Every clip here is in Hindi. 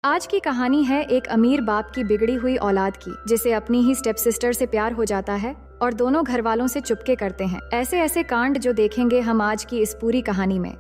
आज की कहानी है एक अमीर बाप की बिगड़ी हुई औलाद की, जिसे अपनी ही स्टेप सिस्टर से प्यार हो जाता है और दोनों घर वालों से चुपके करते हैं ऐसे ऐसे कांड जो देखेंगे हम आज की इस पूरी कहानी में।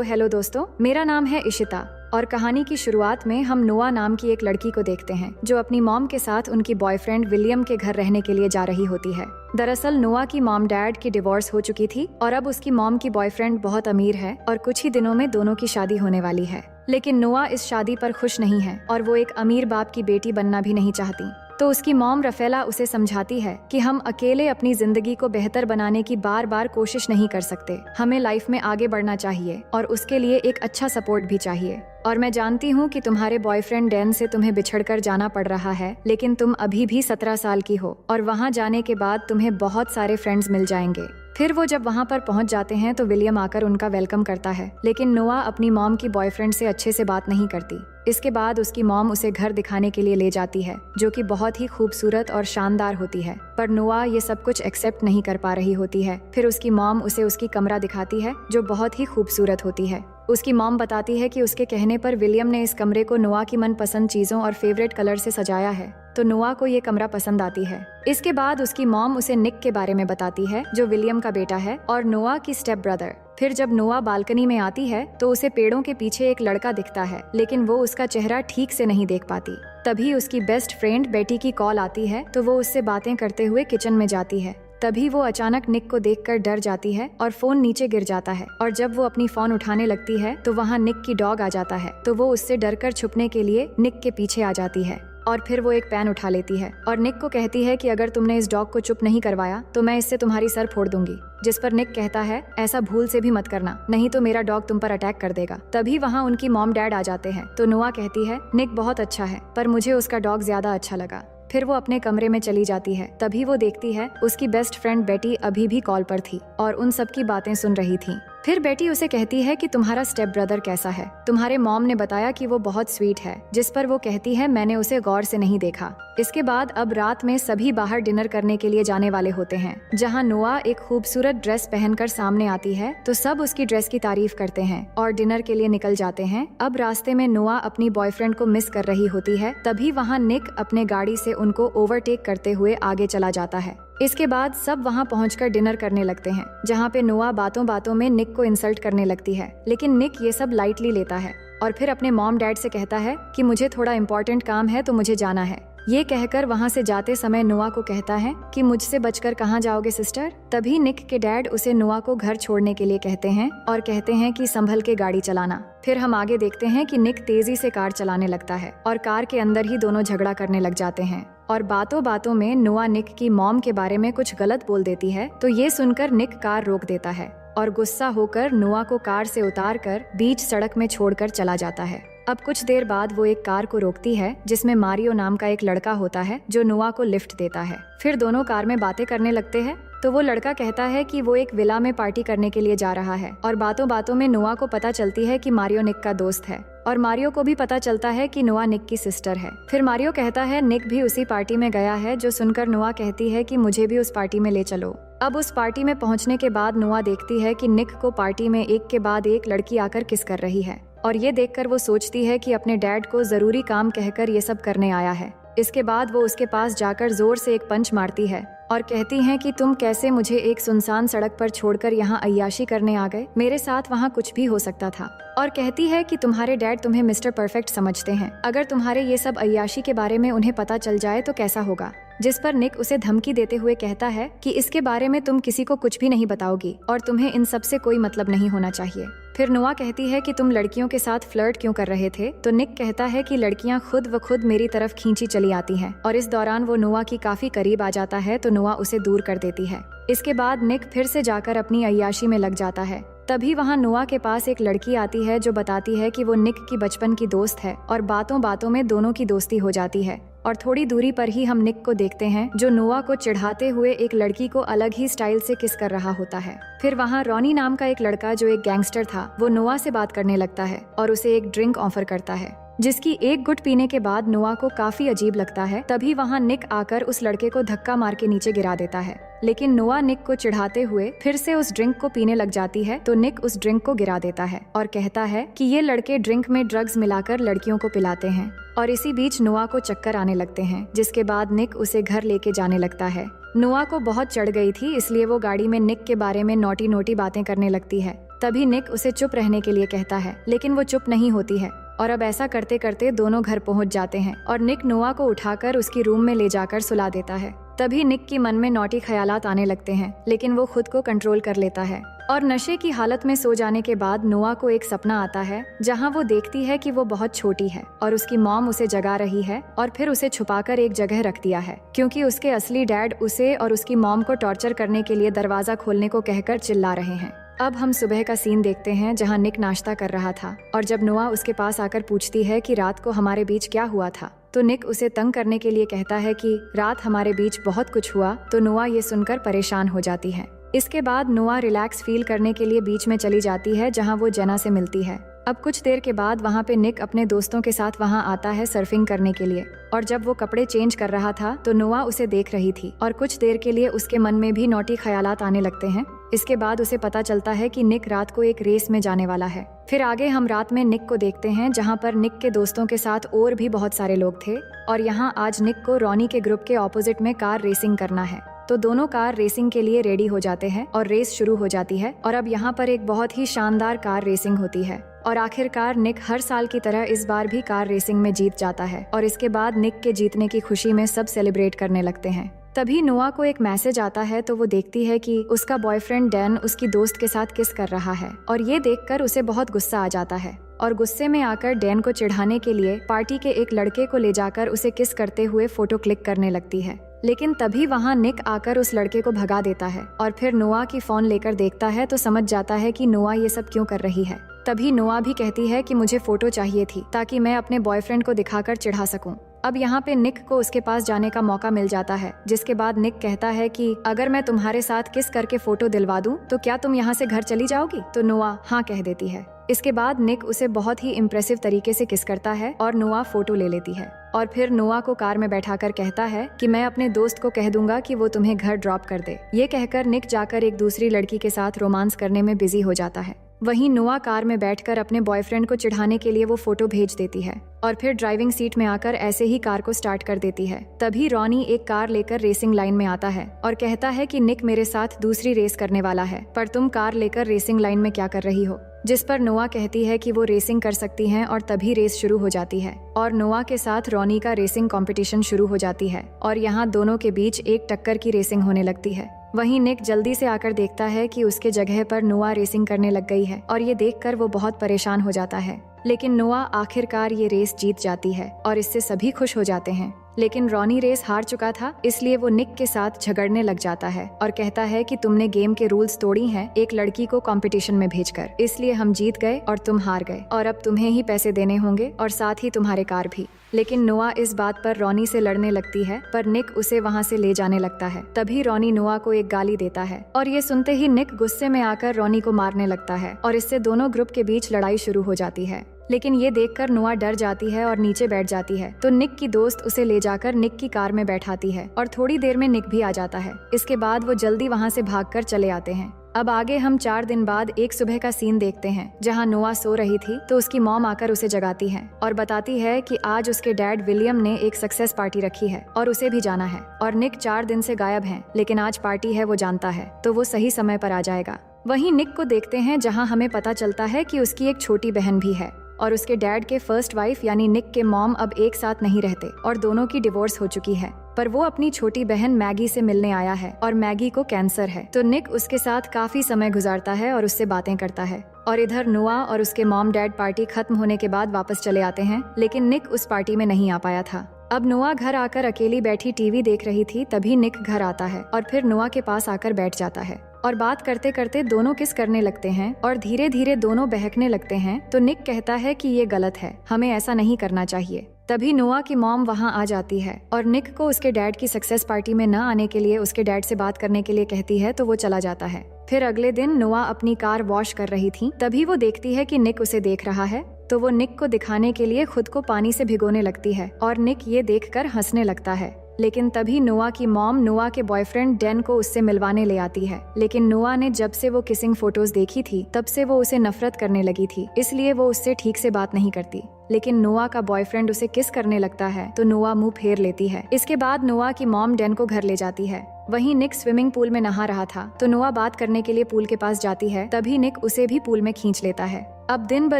हेलो दोस्तों, मेरा नाम है इशिता और कहानी की शुरुआत में हम नोआ नाम की एक लड़की को देखते हैं जो अपनी मॉम के साथ उनकी बॉयफ्रेंड विलियम के घर रहने के लिए जा रही होती है। दरअसल नोआ की मॉम डैड की डिवोर्स हो चुकी थी और अब उसकी मॉम की बॉयफ्रेंड बहुत अमीर है और कुछ ही दिनों में दोनों की शादी होने वाली है। लेकिन नोआ इस शादी पर खुश नहीं है और वो एक अमीर बाप की बेटी बनना भी नहीं चाहती। तो उसकी मॉम रफेला उसे समझाती है कि हम अकेले अपनी जिंदगी को बेहतर बनाने की बार बार कोशिश नहीं कर सकते, हमें लाइफ में आगे बढ़ना चाहिए और उसके लिए एक अच्छा सपोर्ट भी चाहिए। और मैं जानती हूँ कि तुम्हारे बॉयफ्रेंड डैन से तुम्हें बिछड़कर जाना पड़ रहा है, लेकिन तुम अभी भी 17 साल की हो और वहाँ जाने के बाद तुम्हें बहुत सारे फ्रेंड्स मिल जाएंगे। फिर वो जब वहाँ पर पहुँच जाते हैं तो विलियम आकर उनका वेलकम करता है, लेकिन नोआ अपनी मॉम की बॉयफ्रेंड से अच्छे से बात नहीं करती। इसके बाद उसकी मॉम उसे घर दिखाने के लिए ले जाती है जो कि बहुत ही खूबसूरत और शानदार होती है, पर नोआ ये सब कुछ एक्सेप्ट नहीं कर पा रही होती है। फिर उसकी मॉम उसे उसकी कमरा दिखाती है जो बहुत ही खूबसूरत होती है। उसकी मॉम बताती है कि उसके कहने पर विलियम ने इस कमरे को नोआ की मनपसंद चीजों और फेवरेट कलर से सजाया है, तो नोआ को ये कमरा पसंद आती है। इसके बाद उसकी मॉम उसे निक के बारे में बताती है जो विलियम का बेटा है और नोआ की स्टेप ब्रदर। फिर जब नोआ बालकनी में आती है तो उसे पेड़ों के पीछे एक लड़का दिखता है, लेकिन वो उसका चेहरा ठीक से नहीं देख पाती। तभी उसकी बेस्ट फ्रेंड बेटी की कॉल आती है तो वो उससे बातें करते हुए किचन में जाती है। तभी वो अचानक निक को देखकर डर जाती है और फोन नीचे गिर जाता है, और जब वो अपनी फोन उठाने लगती है तो वहाँ निक की डॉग आ जाता है, तो वो उससे डरकर छुपने के लिए निक के पीछे आ जाती है। और फिर वो एक पेन उठा लेती है और निक को कहती है कि अगर तुमने इस डॉग को चुप नहीं करवाया तो मैं इससे तुम्हारी सर फोड़ दूंगी। जिस पर निक कहता है ऐसा भूल से भी मत करना, नहीं तो मेरा डॉग तुम पर अटैक कर देगा। तभी वहाँ उनकी मॉम डैड आ जाते हैं तो नोआ कहती है निक बहुत अच्छा है पर मुझे उसका डॉग ज्यादा अच्छा लगा। फिर वो अपने कमरे में चली जाती है। तभी वो देखती है उसकी बेस्ट फ्रेंड बेटी अभी भी कॉल पर थी और उन सब की बातें सुन रही थी। फिर बेटी उसे कहती है कि तुम्हारा स्टेप ब्रदर कैसा है, तुम्हारे मॉम ने बताया कि वो बहुत स्वीट है। जिस पर वो कहती है मैंने उसे गौर से नहीं देखा। इसके बाद अब रात में सभी बाहर डिनर करने के लिए जाने वाले होते हैं, जहाँ नोआ एक खूबसूरत ड्रेस पहनकर सामने आती है तो सब उसकी ड्रेस की तारीफ करते हैं और डिनर के लिए निकल जाते हैं। अब रास्ते में नोआ अपनी बॉयफ्रेंड को मिस कर रही होती है, तभी वहाँ निक अपने गाड़ी से उनको ओवरटेक करते हुए आगे चला जाता है। इसके बाद सब वहाँ पहुंचकर डिनर करने लगते हैं, जहाँ पे नोआ बातों बातों में निक को इंसल्ट करने लगती है, लेकिन निक ये सब लाइटली लेता है और फिर अपने मॉम डैड से कहता है कि मुझे थोड़ा इम्पोर्टेंट काम है तो मुझे जाना है। ये कहकर वहाँ से जाते समय नोआ को कहता है कि मुझसे बचकर कहाँ जाओगे सिस्टर। तभी निक के डैड उसे नोआ को घर छोड़ने के लिए कहते हैं और कहते हैं कि संभल के गाड़ी चलाना। फिर हम आगे देखते हैं कि निक तेजी से कार चलाने लगता है और कार के अंदर ही दोनों झगड़ा करने लग जाते हैं और बातों बातों में नोआ निक की मॉम के बारे में कुछ गलत बोल देती है, तो ये सुनकर निक कार रोक देता है और गुस्सा होकर नोआ को कार से उतारकर बीच सड़क में छोड़कर चला जाता है। अब कुछ देर बाद वो एक कार को रोकती है जिसमें मारियो नाम का एक लड़का होता है जो नोआ को लिफ्ट देता है। फिर दोनों कार में बातें करने लगते हैं तो वो लड़का कहता है कि वो एक विला में पार्टी करने के लिए जा रहा है और बातों बातों में नोआ को पता चलती है कि मारियो निक का दोस्त है और मारियो को भी पता चलता है कि नोआ निक की सिस्टर है। फिर मारियो कहता है निक भी उसी पार्टी में गया है, जो सुनकर नोआ कहती है कि मुझे भी उस पार्टी में ले चलो। अब उस पार्टी में पहुंचने के बाद नोआ देखती है कि निक को पार्टी में एक के बाद एक लड़की आकर किस कर रही है और ये देखकर वो सोचती है कि अपने डैड को जरूरी काम कहकर ये सब करने आया है। इसके बाद वो उसके पास जाकर जोर से एक पंच मारती है और कहती हैं कि तुम कैसे मुझे एक सुनसान सड़क पर छोड़कर यहाँ अय्याशी करने आ गए, मेरे साथ वहाँ कुछ भी हो सकता था। और कहती है कि तुम्हारे डैड तुम्हें मिस्टर परफेक्ट समझते हैं, अगर तुम्हारे ये सब अय्याशी के बारे में उन्हें पता चल जाए तो कैसा होगा। जिस पर निक उसे धमकी देते हुए कहता है कि इसके बारे में तुम किसी को कुछ भी नहीं बताओगी और तुम्हें इन सब से कोई मतलब नहीं होना चाहिए। फिर नोआ कहती है कि तुम लड़कियों के साथ फ्लर्ट क्यों कर रहे थे, तो निक कहता है कि लड़कियां खुद व खुद मेरी तरफ खींची चली आती हैं और इस दौरान वो नोआ की काफी करीब आ जाता है तो नोआ उसे दूर कर देती है। इसके बाद निक फिर से जाकर अपनी अय्याशी में लग जाता है। तभी वहाँ नोआ के पास एक लड़की आती है जो बताती है कि वो निक की बचपन की दोस्त है और बातों बातों में दोनों की दोस्ती हो जाती है। और थोड़ी दूरी पर ही हम निक को देखते हैं जो नोआ को चिढ़ाते हुए एक लड़की को अलग ही स्टाइल से किस कर रहा होता है। फिर वहाँ रॉनी नाम का एक लड़का जो एक गैंगस्टर था वो नोआ से बात करने लगता है और उसे एक ड्रिंक ऑफर करता है। जिसकी एक गुट पीने के बाद नोआ को काफी अजीब लगता है। तभी वहाँ निक आकर उस लड़के को धक्का मार के नीचे गिरा देता है, लेकिन नोआ निक को चिढ़ाते हुए फिर से उस ड्रिंक को पीने लग जाती है। तो निक उस ड्रिंक को गिरा देता है और कहता है कि ये लड़के ड्रिंक में ड्रग्स मिलाकर लड़कियों को पिलाते हैं। और इसी बीच नोआ को चक्कर आने लगते हैं, जिसके बाद निक उसे घर लेके जाने लगता है। नोआ को बहुत चढ़ गई थी, इसलिए वो गाड़ी में निक के बारे में नोटी नोटी बातें करने लगती है। तभी निक उसे चुप रहने के लिए कहता है, लेकिन वो चुप नहीं होती है। और अब ऐसा करते करते दोनों घर पहुंच जाते हैं और निक नोआ को उठाकर उसकी रूम में ले जाकर सुला देता है। तभी निक की मन में नौटी ख्यालात आने लगते हैं, लेकिन वो खुद को कंट्रोल कर लेता है। और नशे की हालत में सो जाने के बाद नोआ को एक सपना आता है, जहां वो देखती है कि वो बहुत छोटी है और उसकी मॉम उसे जगा रही है और फिर उसे छुपाकर एक जगह रख दिया है, क्योंकि उसके असली डैड उसे और उसकी मॉम को टॉर्चर करने के लिए दरवाजा खोलने को कहकर चिल्ला रहे हैं। अब हम सुबह का सीन देखते हैं, जहां निक नाश्ता कर रहा था और जब नोआ उसके पास आकर पूछती है कि रात को हमारे बीच क्या हुआ था, तो निक उसे तंग करने के लिए कहता है कि रात हमारे बीच बहुत कुछ हुआ। तो नोआ ये सुनकर परेशान हो जाती है। इसके बाद नोआ रिलैक्स फील करने के लिए बीच में चली जाती है, जहां वो जेना से मिलती है। अब कुछ देर के बाद वहाँ पे निक अपने दोस्तों के साथ वहाँ आता है सर्फिंग करने के लिए। और जब वो कपड़े चेंज कर रहा था तो नोआ उसे देख रही थी और कुछ देर के लिए उसके मन में भी नौटी ख्यालात आने लगते हैं। इसके बाद उसे पता चलता है कि निक रात को एक रेस में जाने वाला है। फिर आगे हम रात में निक को देखते हैं, जहाँ पर निक के दोस्तों के साथ और भी बहुत सारे लोग थे और यहाँ आज निक को रॉनी के ग्रुप के ऑपोजिट में कार रेसिंग करना है। तो दोनों कार रेसिंग के लिए रेडी हो जाते हैं और रेस शुरू हो जाती है। और अब यहाँ पर एक बहुत ही शानदार कार रेसिंग होती है और आखिरकार निक हर साल की तरह इस बार भी कार रेसिंग में जीत जाता है। और इसके बाद निक के जीतने की खुशी में सब सेलिब्रेट करने लगते हैं। तभी नोआ को एक मैसेज आता है, तो वो देखती है कि उसका बॉयफ्रेंड डैन उसकी दोस्त के साथ किस कर रहा है और ये देखकर उसे बहुत गुस्सा आ जाता है और गुस्से में आकर डैन को चिढ़ाने के लिए पार्टी के एक लड़के को ले जाकर उसे किस करते हुए फोटो क्लिक करने लगती है। लेकिन तभी वहाँ निक आकर उस लड़के को भगा देता है और फिर नोआ की फोन लेकर देखता है तो समझ जाता है कि नोआ ये सब क्यों कर रही है। तभी नोआ भी कहती है कि मुझे फोटो चाहिए थी ताकि मैं अपने बॉयफ्रेंड को दिखाकर चिढ़ा सकूं। अब यहाँ पे निक को उसके पास जाने का मौका मिल जाता है, जिसके बाद निक कहता है कि अगर मैं तुम्हारे साथ किस करके फोटो दिलवा दूं तो क्या तुम यहाँ से घर चली जाओगी? तो नोआ हाँ कह देती है। इसके बाद निक उसे बहुत ही इम्प्रेसिव तरीके से किस करता है और नोआ फोटो ले लेती है और फिर नोआ को कार में बैठाकर कहता है कि मैं अपने दोस्त को कह दूंगा कि वो तुम्हें घर ड्रॉप कर दे। ये कहकर निक जाकर एक दूसरी लड़की के साथ रोमांस करने में बिजी हो जाता है। वहीं नोआ कार में बैठकर अपने बॉयफ्रेंड को चिढ़ाने के लिए वो फोटो भेज देती है और फिर ड्राइविंग सीट में आकर ऐसे ही कार को स्टार्ट कर देती है। तभी रॉनी एक कार लेकर रेसिंग लाइन में आता है और कहता है कि निक मेरे साथ दूसरी रेस करने वाला है, पर तुम कार लेकर रेसिंग लाइन में क्या कर रही हो? जिस पर नोआ कहती है कि वो रेसिंग कर सकती हैं और तभी रेस शुरू हो जाती है और नोआ के साथ रॉनी का रेसिंग कंपटीशन शुरू हो जाती है और यहाँ दोनों के बीच एक टक्कर की रेसिंग होने लगती है। वहीं निक जल्दी से आकर देखता है कि उसके जगह पर नोआ रेसिंग करने लग गई है और ये देखकर वो बहुत परेशान हो जाता है। लेकिन नोआ आखिरकार ये रेस जीत जाती है और इससे सभी खुश हो जाते हैं। लेकिन रॉनी रेस हार चुका था, इसलिए वो निक के साथ झगड़ने लग जाता है और कहता है कि तुमने गेम के रूल्स तोड़ी हैं एक लड़की को कंपटीशन में भेजकर, इसलिए हम जीत गए और तुम हार गए और अब तुम्हें ही पैसे देने होंगे और साथ ही तुम्हारे कार भी। लेकिन नोआ इस बात पर रॉनी से लड़ने लगती है, पर निक उसे वहाँ से ले जाने लगता है। तभी रॉनी नोआ को एक गाली देता है और ये सुनते ही निक गुस्से में आकर रॉनी को मारने लगता है और इससे दोनों ग्रुप के बीच लड़ाई शुरू हो जाती है। लेकिन ये देखकर नोआ डर जाती है और नीचे बैठ जाती है। तो निक की दोस्त उसे ले जाकर निक की कार में बैठाती है और थोड़ी देर में निक भी आ जाता है। इसके बाद वो जल्दी वहाँ से भागकर चले आते हैं। अब आगे हम 4 दिन बाद एक सुबह का सीन देखते हैं, जहाँ नोआ सो रही थी तो उसकी मॉम आकर उसे जगाती है और बताती है कि आज उसके डैड विलियम ने एक सक्सेस पार्टी रखी है और उसे भी जाना है और निक 4 दिन से गायब है, लेकिन आज पार्टी है वो जानता है तो वो सही समय पर आ जाएगा। वहीं निक को देखते हैं, जहाँ हमें पता चलता है कि उसकी एक छोटी बहन भी है और उसके डैड के फर्स्ट वाइफ यानी निक के मॉम अब एक साथ नहीं रहते और दोनों की डिवोर्स हो चुकी है। पर वो अपनी छोटी बहन मैगी से मिलने आया है और मैगी को कैंसर है, तो निक उसके साथ काफी समय गुजारता है और उससे बातें करता है। और इधर नोआ और उसके मॉम डैड पार्टी खत्म होने के बाद वापस चले आते हैं, लेकिन निक उस पार्टी में नहीं आ पाया था। अब नोआ घर आकर अकेली बैठी टीवी देख रही थी, तभी निक घर आता है और फिर नोआ के पास आकर बैठ जाता है और बात करते करते दोनों किस करने लगते हैं और धीरे धीरे दोनों बहकने लगते हैं। तो निक कहता है कि ये गलत है, हमें ऐसा नहीं करना चाहिए। तभी नोआ की मॉम वहाँ आ जाती है और निक को उसके डैड की सक्सेस पार्टी में न आने के लिए उसके डैड से बात करने के लिए कहती है, तो वो चला जाता है। फिर अगले दिन नोआ अपनी कार वॉश कर रही थी, तभी वो देखती है कि निक उसे देख रहा है तो वो निक को दिखाने के लिए खुद को पानी से भिगोने लगती है और निक ये देखकर हंसने लगता है। लेकिन तभी नोआ की मॉम नोआ के बॉयफ्रेंड डैन को उससे मिलवाने ले आती है। लेकिन नोआ ने जब से वो किसिंग फोटोज देखी थी तब से वो उसे नफरत करने लगी थी, इसलिए वो उससे ठीक से बात नहीं करती। लेकिन नोआ का बॉयफ्रेंड उसे किस करने लगता है तो नोआ मुंह फेर लेती है। इसके बाद नोआ की मॉम डैन को घर ले जाती है। वहीं निक स्विमिंग पूल में नहा रहा था तो नोआ बात करने के लिए पूल के पास जाती है, तभी निक उसे भी पूल में खींच लेता है। अब दिन ब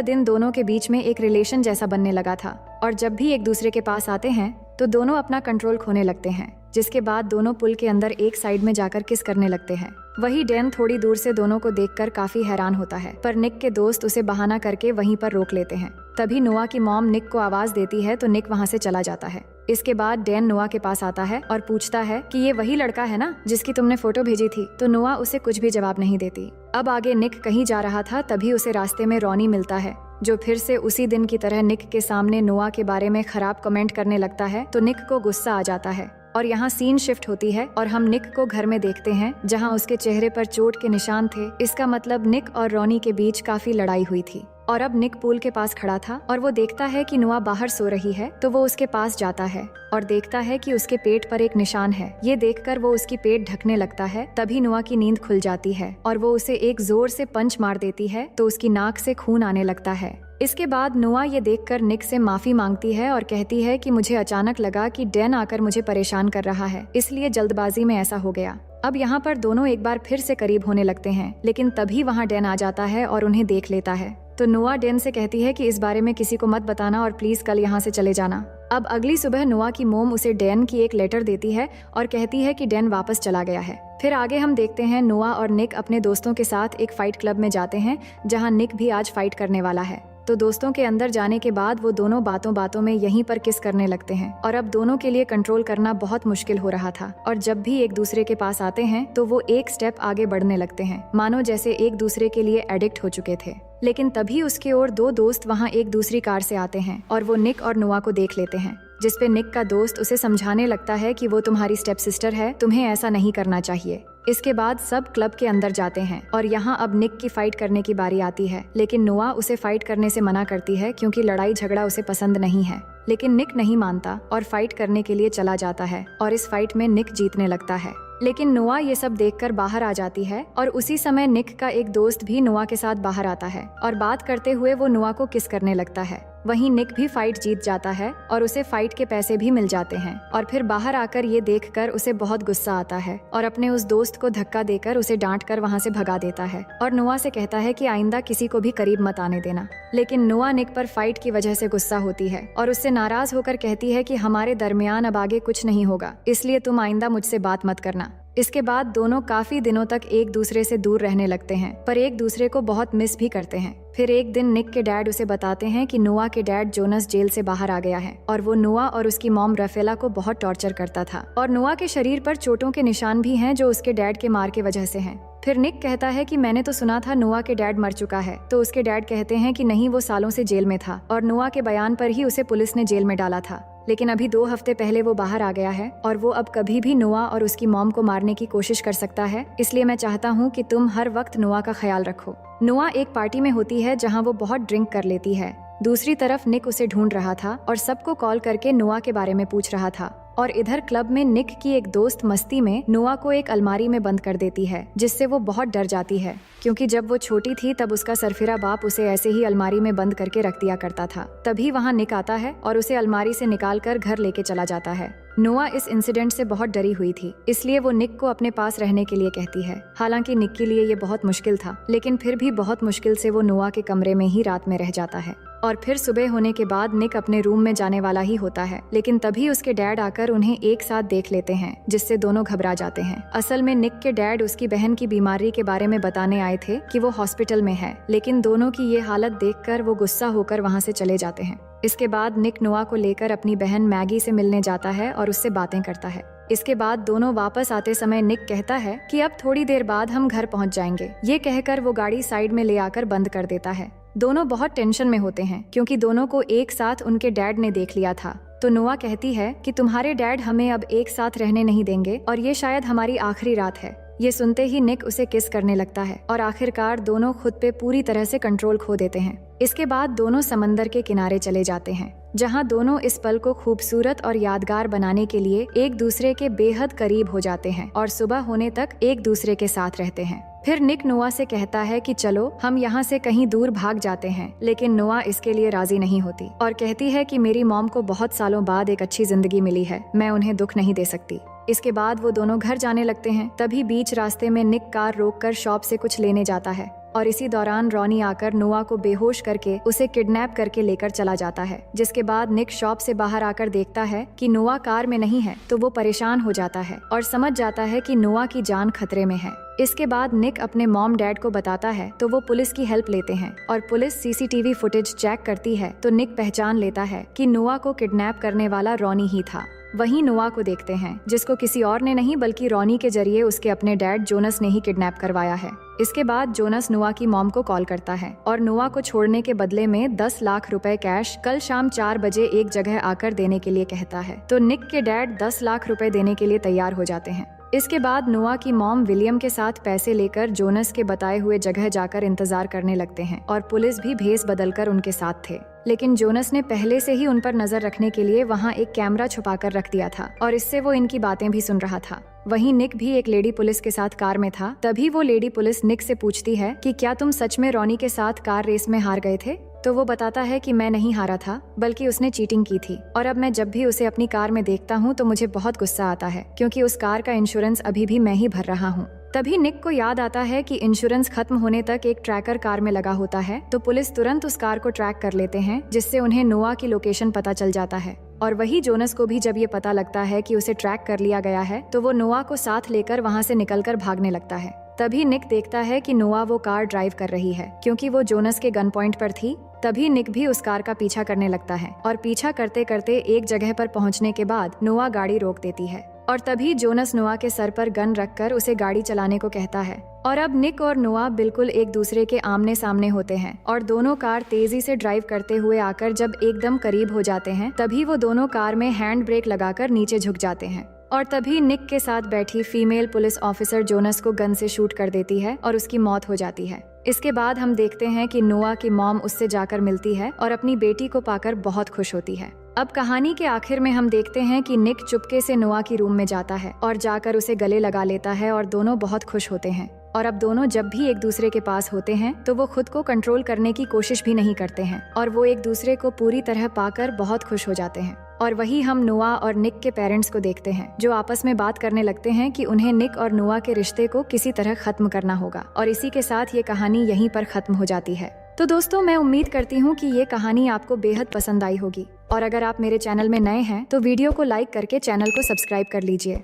दिन दोनों के बीच में एक रिलेशन जैसा बनने लगा था और जब भी एक दूसरे के पास आते हैं तो दोनों अपना कंट्रोल खोने लगते हैं, जिसके बाद दोनों पुल के अंदर एक साइड में जाकर किस करने लगते हैं। वही डैन थोड़ी दूर से दोनों को देखकर काफी हैरान होता है, पर निक के दोस्त उसे बहाना करके वहीं पर रोक लेते हैं। तभी नोआ की मॉम निक को आवाज देती है तो निक वहाँ से चला जाता है। इसके बाद डैन नोआ के पास आता है और पूछता है कि ये वही लड़का है ना जिसकी तुमने फोटो भेजी थी, तो नोआ उसे कुछ भी जवाब नहीं देती। अब आगे निक कहीं जा रहा था, तभी उसे रास्ते में रॉनी मिलता है, जो फिर से उसी दिन की तरह निक के सामने नोआ के बारे में खराब कमेंट करने लगता है। तो निक को गुस्सा आ जाता है और यहाँ सीन शिफ्ट होती है और हम निक को घर में देखते हैं जहाँ उसके चेहरे पर चोट के निशान थे। इसका मतलब निक और रॉनी के बीच काफी लड़ाई हुई थी और अब निक पूल के पास खड़ा था और वो देखता है कि नोआ बाहर सो रही है, तो वो उसके पास जाता है और देखता है कि उसके पेट पर एक निशान है। ये देखकर वो उसकी पेट ढकने लगता है। तभी नोआ की नींद खुल जाती है और वो उसे एक जोर से पंच मार देती है तो उसकी नाक से खून आने लगता है। इसके बाद नोआ ये देखकर निक से माफी मांगती है और कहती है कि मुझे अचानक लगा कि डैन आकर मुझे परेशान कर रहा है, इसलिए जल्दबाजी में ऐसा हो गया। अब यहाँ पर दोनों एक बार फिर से करीब होने लगते हैं, लेकिन तभी वहाँ डैन आ जाता है और उन्हें देख लेता है। तो नोआ डैन से कहती है कि इस बारे में किसी को मत बताना और प्लीज कल यहाँ से चले जाना। अब अगली सुबह नोआ की मोम उसे डैन की एक लेटर देती है और कहती है कि डैन वापस चला गया है। फिर आगे हम देखते हैं नोआ और निक अपने दोस्तों के साथ एक फाइट क्लब में जाते हैं, जहाँ निक भी आज फाइट करने वाला है। तो दोस्तों के अंदर जाने के बाद वो दोनों बातों बातों में यहीं पर किस करने लगते हैं और अब दोनों के लिए कंट्रोल करना बहुत मुश्किल हो रहा था और जब भी एक दूसरे के पास आते हैं तो वो एक स्टेप आगे बढ़ने लगते हैं, मानो जैसे एक दूसरे के लिए एडिक्ट हो चुके थे। लेकिन तभी उसके और दो दोस्त वहाँ एक दूसरी कार से आते हैं और वो निक और नोआ को देख लेते हैं, जिसपे निक का दोस्त उसे समझाने लगता है कि वो तुम्हारी स्टेप सिस्टर है, तुम्हें ऐसा नहीं करना चाहिए। इसके बाद सब क्लब के अंदर जाते हैं और यहाँ अब निक की फाइट करने की बारी आती है, लेकिन नोआ उसे फाइट करने से मना करती है क्योंकि लड़ाई झगड़ा उसे पसंद नहीं है। लेकिन निक नहीं मानता और फाइट करने के लिए चला जाता है और इस फाइट में निक जीतने लगता है। लेकिन नोआ ये सब देखकर बाहर आ जाती है और उसी समय निक का एक दोस्त भी नोआ के साथ बाहर आता है और बात करते हुए वो नोआ को किस करने लगता है। वहीं निक भी फाइट जीत जाता है और उसे फाइट के पैसे भी मिल जाते हैं और फिर बाहर आकर ये देखकर उसे बहुत गुस्सा आता है और अपने उस दोस्त को धक्का देकर उसे डांट कर वहाँ से भगा देता है और नोआ से कहता है कि आइंदा किसी को भी करीब मत आने देना। लेकिन नोआ निक पर फाइट की वजह से गुस्सा होती है और उससे नाराज होकर कहती है कि हमारे दरमियान अब आगे कुछ नहीं होगा, इसलिए तुम आइंदा मुझसे बात मत करना। इसके बाद दोनों काफी दिनों तक एक दूसरे से दूर रहने लगते हैं, पर एक दूसरे को बहुत मिस भी करते हैं। फिर एक दिन निक के डैड उसे बताते हैं कि नोआ के डैड जोनस जेल से बाहर आ गया है और वो नोआ और उसकी मॉम रफेला को बहुत टॉर्चर करता था और नोआ के शरीर पर चोटों के निशान भी हैं जो उसके डैड के मार के वजह से हैं। फिर निक कहता है कि मैंने तो सुना था नोआ के डैड मर चुका है, तो उसके डैड कहते हैं कि नहीं, वो सालों से जेल में था और नोआ के बयान पर ही उसे पुलिस ने जेल में डाला था। लेकिन अभी 2 हफ्ते पहले वो बाहर आ गया है और वो अब कभी भी नोआ और उसकी मॉम को मारने की कोशिश कर सकता है, इसलिए मैं चाहता हूँ कि तुम हर वक्त नोआ का ख्याल रखो। नोआ एक पार्टी में होती है जहाँ वो बहुत ड्रिंक कर लेती है। दूसरी तरफ निक उसे ढूंढ रहा था और सबको कॉल करके नोआ के बारे में पूछ रहा था और इधर क्लब में निक की एक दोस्त मस्ती में नोआ को एक अलमारी में बंद कर देती है, जिससे वो बहुत डर जाती है क्योंकि जब वो छोटी थी तब उसका सरफिरा बाप उसे ऐसे ही अलमारी में बंद करके रख दिया करता था। तभी वहाँ निक आता है और उसे अलमारी से निकाल कर घर लेके चला जाता है। नोआ इस इंसिडेंट से बहुत डरी हुई थी, इसलिए वो निक को अपने पास रहने के लिए कहती है। हालांकि निक के लिए ये बहुत मुश्किल था, लेकिन फिर भी बहुत मुश्किल से वो नोआ के कमरे में ही रात में रह जाता है और फिर सुबह होने के बाद निक अपने रूम में जाने वाला ही होता है, लेकिन तभी उसके डैड आकर उन्हें एक साथ देख लेते हैं, जिससे दोनों घबरा जाते हैं। असल में निक के डैड उसकी बहन की बीमारी के बारे में बताने आए थे कि वो हॉस्पिटल में है, लेकिन दोनों की ये हालत देखकर वो गुस्सा होकर वहाँ से चले जाते हैं। इसके बाद निक नोआ को लेकर अपनी बहन मैगी से मिलने जाता है और उससे बातें करता है। इसके बाद दोनों वापस आते समय निक कहता है कि अब थोड़ी देर बाद हम घर पहुंच जाएंगे। ये कहकर वो गाड़ी साइड में ले आकर बंद कर देता है। दोनों बहुत टेंशन में होते हैं क्योंकि दोनों को एक साथ उनके डैड ने देख लिया था। तो नोआ कहती है कि तुम्हारे डैड हमें अब एक साथ रहने नहीं देंगे और ये शायद हमारी आखिरी रात है। ये सुनते ही निक उसे किस करने लगता है और आखिरकार दोनों खुद पे पूरी तरह से कंट्रोल खो देते हैं। इसके बाद दोनों समंदर के किनारे चले जाते हैं, जहां दोनों इस पल को खूबसूरत और यादगार बनाने के लिए एक दूसरे के बेहद करीब हो जाते हैं और सुबह होने तक एक दूसरे के साथ रहते हैं। फिर निक नोआ से कहता है कि चलो हम यहाँ से कहीं दूर भाग जाते हैं, लेकिन नोआ इसके लिए राजी नहीं होती और कहती है कि मेरी मॉम को बहुत सालों बाद एक अच्छी जिंदगी मिली है, मैं उन्हें दुख नहीं दे सकती। इसके बाद वो दोनों घर जाने लगते हैं। तभी बीच रास्ते में निक कार रोककर शॉप से कुछ लेने जाता है और इसी दौरान रॉनी आकर नोआ को बेहोश करके उसे किडनैप करके लेकर चला जाता है। जिसके बाद निक शॉप से बाहर आकर देखता है कि नोआ कार में नहीं है, तो वो परेशान हो जाता है और समझ जाता है कि नोआ की जान खतरे में है। इसके बाद निक अपने मॉम डैड को बताता है, तो वो पुलिस की हेल्प लेते हैं और पुलिस सीसीटीवी फुटेज चेक करती है, तो निक पहचान लेता है कि नोआ को किडनैप करने वाला रॉनी ही था। वहीं नोआ को देखते हैं, जिसको किसी और ने नहीं बल्कि रॉनी के जरिए उसके अपने डैड जोनस ने ही किडनैप करवाया है। इसके बाद जोनस नोआ की मॉम को कॉल करता है और नोआ को छोड़ने के बदले में 10 लाख रुपए कैश कल शाम 4 बजे एक जगह आकर देने के लिए कहता है। तो निक के डैड 10 लाख रुपए देने के लिए तैयार हो जाते हैं। इसके बाद नोआ की मॉम विलियम के साथ पैसे लेकर जोनस के बताए हुए जगह जाकर इंतजार करने लगते हैं और पुलिस भी भेस बदलकर उनके साथ थे। लेकिन जोनस ने पहले से ही उन पर नजर रखने के लिए वहां एक कैमरा छुपाकर रख दिया था और इससे वो इनकी बातें भी सुन रहा था। वहीं निक भी एक लेडी पुलिस के साथ कार में था। तभी वो लेडी पुलिस निक से पूछती है कि क्या तुम सच में रॉनी के साथ कार रेस में हार गए थे? तो वो बताता है कि मैं नहीं हारा था, बल्कि उसने चीटिंग की थी और अब मैं जब भी उसे अपनी कार में देखता हूँ तो मुझे बहुत गुस्सा आता है, क्योंकि उस कार का इंश्योरेंस अभी भी मैं ही भर रहा हूँ। तभी निक को याद आता है कि इंश्योरेंस खत्म होने तक एक ट्रैकर कार में लगा होता है, तो पुलिस तुरंत उस कार को ट्रैक कर लेते हैं, जिससे उन्हें नोआ की लोकेशन पता चल जाता है। और वही जोनस को भी जब ये पता लगता है कि उसे ट्रैक कर लिया गया है, तो वो नोआ को साथ लेकर वहाँ से निकलकर भागने लगता है। तभी निक देखता है कि नोआ वो कार ड्राइव कर रही है, क्योंकि वो जोनस के गन पॉइंट पर थी। तभी निक भी उस कार का पीछा करने लगता है और पीछा करते करते एक जगह पर पहुंचने के बाद नोआ गाड़ी रोक देती है और तभी जोनस नोआ के सर पर गन रखकर उसे गाड़ी चलाने को कहता है। और अब निक और नोआ बिल्कुल एक दूसरे के आमने सामने होते हैं और दोनों कार तेजी से ड्राइव करते हुए आकर जब एकदम करीब हो जाते हैं, तभी वो दोनों कार में हैंड ब्रेक लगाकर नीचे झुक जाते हैं और तभी निक के साथ बैठी फीमेल पुलिस ऑफिसर जोनस को गन से शूट कर देती है और उसकी मौत हो जाती है। इसके बाद हम देखते हैं कि नोआ की मॉम उससे जाकर मिलती है और अपनी बेटी को पाकर बहुत खुश होती है। अब कहानी के आखिर में हम देखते हैं कि निक चुपके से नोआ की रूम में जाता है और जाकर उसे गले लगा लेता है और दोनों बहुत खुश होते हैं। और अब दोनों जब भी एक दूसरे के पास होते हैं तो वो खुद को कंट्रोल करने की कोशिश भी नहीं करते हैं और वो एक दूसरे को पूरी तरह पाकर बहुत खुश हो जाते हैं। और वही हम नोआ और निक के पेरेंट्स को देखते हैं, जो आपस में बात करने लगते हैं कि उन्हें निक और नोआ के रिश्ते को किसी तरह खत्म करना होगा। और इसी के साथ ये कहानी यहीं पर खत्म हो जाती है। तो दोस्तों, मैं उम्मीद करती हूँ कि ये कहानी आपको बेहद पसंद आई होगी और अगर आप मेरे चैनल में नए हैं तो वीडियो को लाइक करके चैनल को सब्सक्राइब कर लीजिए।